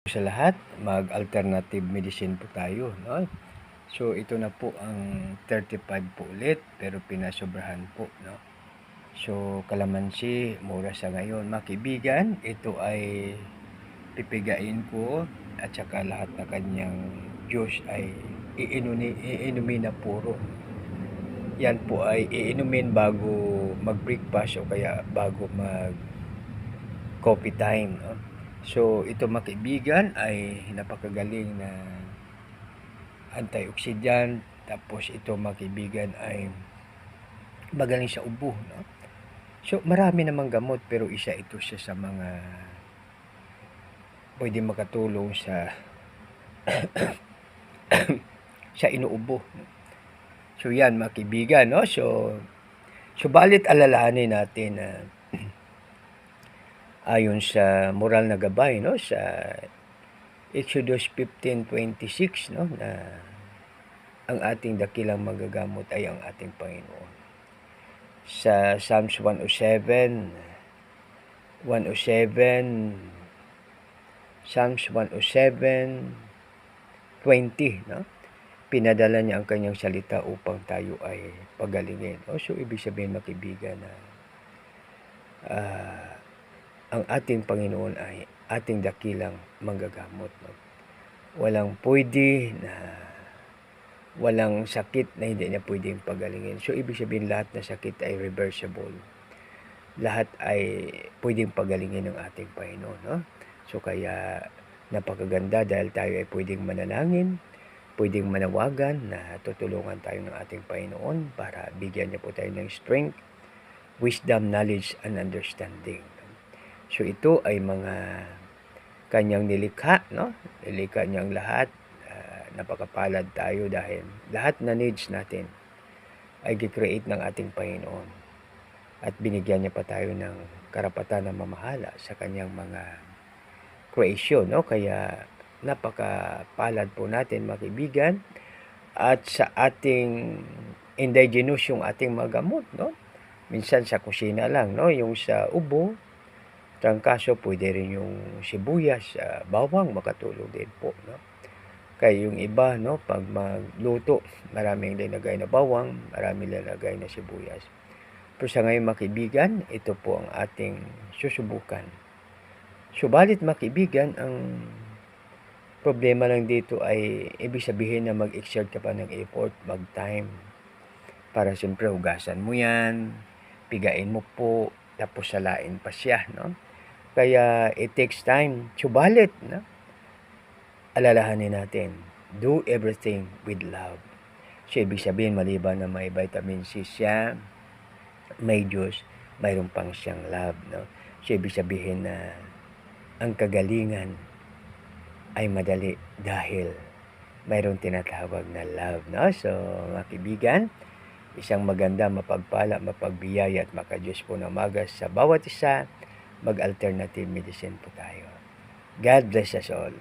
Sa lahat, mag-alternative medicine po tayo, no? So ito na po ang 35 po ulit, pero pinasobrahan po, no? So kalamansi, mura sa ngayon. Mga kaibigan, ito ay pipigain ko at saka lahat na kanyang juice ay iinumin na puro. Yan po ay iinumin bago mag-breakfast o kaya bago mag-coffee time, no? So ito mga kaibigan ay napakagaling na antioxidant, tapos ito mga kaibigan ay magaling sa ubo, no? So marami namang gamot, pero isa ito siya sa mga pwede makatulong sa sa inuubo. So yan mga kaibigan, no? So subalit alalahanin natin na ayon sa moral na gabay, no, sa Exodus 15:26, no, na ang ating dakilang magagamot ay ang ating Panginoon. Sa Psalms 107, Psalms 107:20, no? Pinadala niya ang kanyang salita upang tayo ay pagalingin. So ibig sabihin mga kaibigan na ang ating Panginoon ay ating dakilang manggagamot, no? Walang sakit na hindi niya pwedeng pagalingin. So ibig sabihin lahat na sakit ay reversible. Lahat ay pwedeng pagalingin ng ating Panginoon, no? So kaya napakaganda dahil tayo ay pwedeng manalangin, pwedeng manawagan na tutulungan tayo ng ating Panginoon para bigyan niya po tayo ng strength, wisdom, knowledge, and understanding. So ito ay mga kanyang nilikha, no? Nilikha niyang lahat. Napakapalad tayo dahil lahat na needs natin ay gi-create ng ating Panginoon. At binigyan niya pa tayo ng karapatan na mamahala sa kanyang mga creation, no? Kaya napakapalad po natin mga kaibigan. At sa ating indigenous yung ating mga gamot, no? Minsan sa kusina lang, no? Yung sa ubo, trangkaso, pwede rin yung sibuyas, bawang, makatulong din po, no? Kaya yung iba, no, pag magluto, maraming linagay na bawang, maraming linagay na sibuyas. Pero sa ngayon mga kaibigan, ito po ang ating susubukan. Subalit mga kaibigan, ang problema lang dito ay ibig sabihin na mag-exert ka pa ng effort, mag-time, para siyempre hugasan mo yan, pigain mo po, tapos salain pa siya, no? Kaya it takes time. Subalit, no? Alalahanin natin, do everything with love. So ibig sabihin, maliban na may vitamin C siya, may Diyos, mayroon pang siyang love, no? So ibig sabihin na ang kagalingan ay madali dahil mayroong tinatawag na love, no? So mga kaibigan, isang maganda, mapagpala, mapagbiyaya at makadiyos po na magas sa bawat isa. Mag-alternative medicine po tayo. God bless us all.